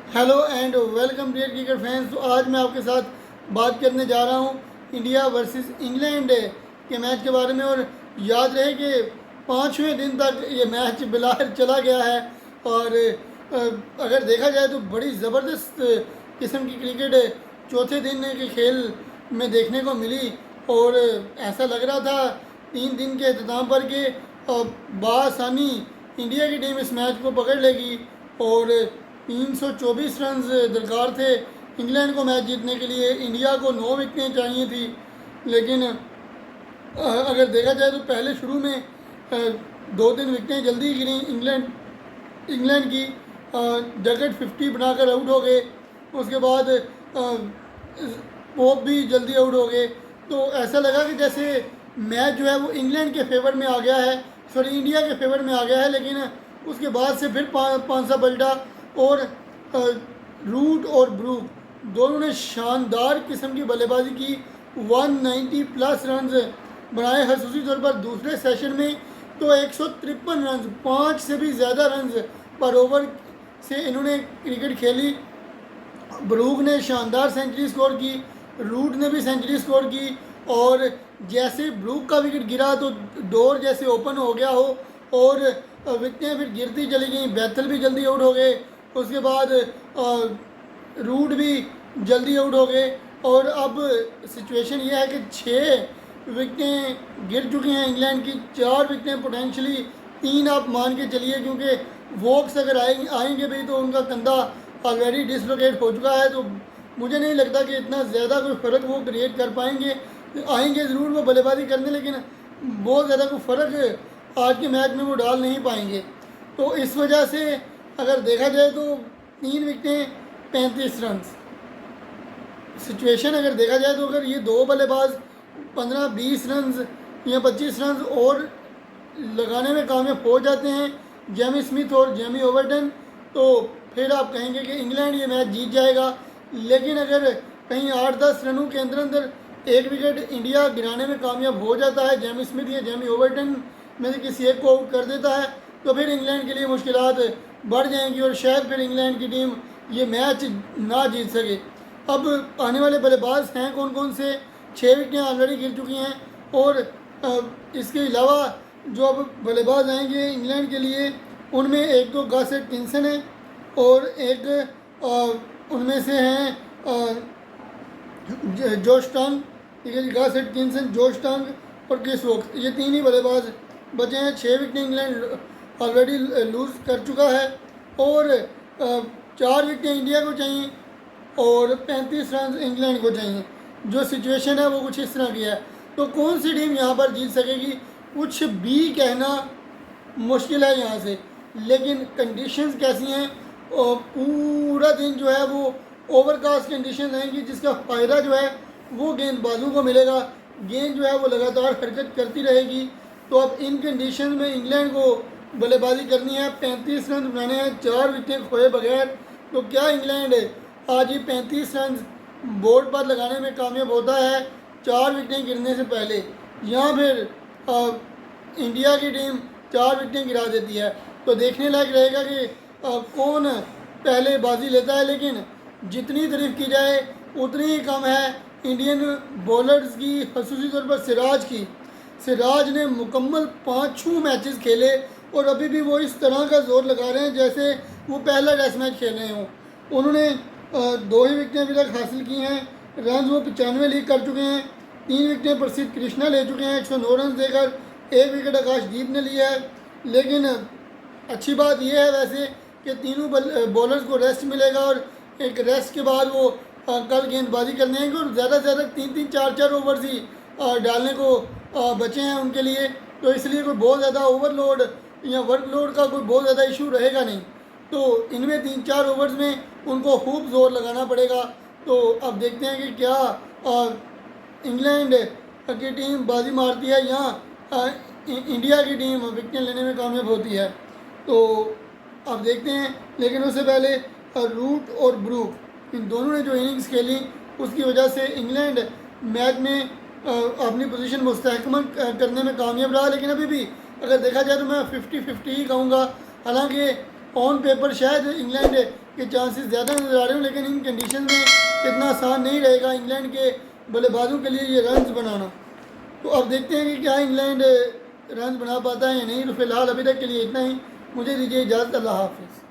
Hello and welcome dear cricket fans. तो आज मैं आपके साथ बात करने जा रहा हूँ इंडिया वर्सेस इंग्लैंड के मैच के बारे में। और याद रहे कि पाँचवें दिन तक ये मैच बिलार चला गया है। और अगर देखा जाए तो बड़ी ज़बरदस्त किस्म की क्रिकेट चौथे दिन के खेल में देखने को मिली। और ऐसा लग रहा था 3 दिन के अख्ताम पर कि बासानी इंडिया की टीम इस मैच को पकड़ लेगी। और 324 रन दरकार थे इंग्लैंड को मैच जीतने के लिए। इंडिया को 9 विकेटें चाहिए थी, लेकिन अगर देखा जाए तो पहले शुरू में 2-3 विकेटें जल्दी गिरी इंग्लैंड की। जगट 50 बनाकर आउट हो गए। उसके बाद पोप भी जल्दी आउट हो गए। तो ऐसा लगा कि जैसे मैच जो है वो इंग्लैंड के फेवर में आ गया है, सॉरी इंडिया के फेवर में आ गया है। लेकिन उसके बाद से फिर पांसा पलटा और रूट और ब्रूक दोनों ने शानदार किस्म की बल्लेबाजी की। 190 प्लस रन बनाए खसूसी तौर पर दूसरे सेशन में। तो 153 रन, 5 से भी ज़्यादा रन पर ओवर से इन्होंने क्रिकेट खेली। ब्रूक ने शानदार सेंचुरी स्कोर की, रूट ने भी सेंचुरी स्कोर की। और जैसे ब्रूक का विकेट गिरा तो डोर जैसे ओपन हो गया हो और विकेटें फिर गिरती चली गई। बैथल भी जल्दी आउट हो गए। उसके बाद रूट भी जल्दी आउट हो गए। और अब सिचुएशन ये है कि 6 विकेटें गिर चुकी हैं इंग्लैंड की, 4 विकेटें पोटेंशली, 3 आप मान के चलिए, क्योंकि वोक्स अगर आएंगे भी तो उनका कंधा ऑलरेडी डिसलोकेट हो चुका है। तो मुझे नहीं लगता कि इतना ज़्यादा कोई फ़र्क वो क्रिएट कर पाएंगे। आएंगे ज़रूर वो बल्लेबाजी करने, लेकिन बहुत ज़्यादा कोई फ़र्क आज के मैच में वो डाल नहीं पाएंगे। तो इस वजह से अगर देखा जाए तो 3 विकेटें 35 रन सिचुएशन। अगर देखा जाए तो अगर ये 2 बल्लेबाज 15-20 रन या 25 रन और लगाने में कामयाब हो जाते हैं, जेमी स्मिथ और जेमी ओवरटन, तो फिर आप कहेंगे कि इंग्लैंड ये मैच जीत जाएगा। लेकिन अगर कहीं 8-10 रनों के अंदर अंदर एक विकेट इंडिया गिराने में कामयाब हो जाता है, जेमी स्मिथ या जेमी ओवरटन में से किसी एक को आउट कर देता है, तो फिर इंग्लैंड के लिए मुश्किलात बढ़ जाएंगी और शायद फिर इंग्लैंड की टीम ये मैच ना जीत सके। अब आने वाले बल्लेबाज हैं कौन कौन से? 6 विकेटें ऑलरेडी गिर चुकी हैं। और इसके अलावा जो अब बल्लेबाज आएंगे इंग्लैंड के लिए, उनमें एक तो गॉसेट किंसन है और एक उनमें से हैं जोश टंग, ठीक है जी, गॉसेट किंसन, जोश टंग और क्रिस वोक्स, ये 3 ही बल्लेबाज बचे हैं। 6 विकेटें इंग्लैंड ऑलरेडी लूज़ कर चुका है और 4 विकेटें इंडिया को चाहिए और 35 रन इंग्लैंड को चाहिए। जो सिचुएशन है वो कुछ इस तरह की है। तो कौन सी टीम यहाँ पर जीत सकेगी कुछ भी कहना मुश्किल है यहाँ से। लेकिन कंडीशंस कैसी हैं, और पूरा दिन जो है वो ओवरकास्ट कंडीशन रहेंगी, जिसका फ़ायदा जो है वो गेंदबाजों को मिलेगा। गेंद जो है वो लगातार हरकत करती रहेगी। तो अब इन कंडीशन में इंग्लैंड को बल्लेबाजी करनी है, 35 रन बनाने हैं 4 विकेट खोए बगैर। तो क्या इंग्लैंड आज ही 35 रन बोर्ड पर लगाने में कामयाब होता है 4 विकेटें गिरने से पहले, या फिर इंडिया की टीम 4 विकेटें गिरा देती है? तो देखने लायक रहेगा कि कौन पहले बाजी लेता है। लेकिन जितनी तारीफ की जाए उतनी ही कम है इंडियन बॉलर्स की, खसूसी तौर पर सिराज ने मुकम्मल 5 मैचेस खेले और अभी भी वो इस तरह का जोर लगा रहे हैं जैसे वो पहला टेस्ट मैच खेल रहे हों। उन्होंने 2 ही विकेटें अभी तक हासिल की हैं। रन वो 95 लीग कर चुके हैं। 3 विकेटें प्रसिद्ध कृष्णा ले चुके हैं 109 रन देकर। 1 विकेट आकाशदीप ने लिया है। लेकिन अच्छी बात यह है वैसे कि तीनों बॉलर्स को रेस्ट मिलेगा और एक रेस्ट के बाद वो कल गेंदबाजी करने आएंगे और ज़्यादा से ज़्यादा 3-3, 4-4 ओवर्स ही डालने को बचे हैं उनके लिए। तो इसलिए कोई बहुत ज़्यादा ओवरलोड या वर्कलोड का कोई बहुत ज़्यादा इशू रहेगा नहीं। तो इनमें 3-4 ओवर्स में उनको खूब जोर लगाना पड़ेगा। तो अब देखते हैं कि क्या इंग्लैंड की टीम बाजी मारती है या इंडिया की टीम विकेट लेने में कामयाब होती है। तो अब देखते हैं। लेकिन उससे पहले रूट और ब्रूक इन दोनों ने जो इनिंग्स खेली उसकी वजह से इंग्लैंड मैच में अपनी पोजीशन मुस्तहकम करने में कामयाब रहा। लेकिन अभी भी अगर देखा जाए तो मैं 50-50 ही कहूँगा। हालांकि ऑन पेपर शायद इंग्लैंड के चांसेस ज़्यादा नज़र आ रहे हो, लेकिन इन कंडीशन में इतना आसान नहीं रहेगा इंग्लैंड के बल्लेबाजों के लिए ये रन्स बनाना। तो अब देखते हैं कि क्या इंग्लैंड रन बना पाता है या नहीं। तो फिलहाल अभी तक के लिए इतना ही, मुझे दीजिए इजाज़त, अल्लाह हाफिज़।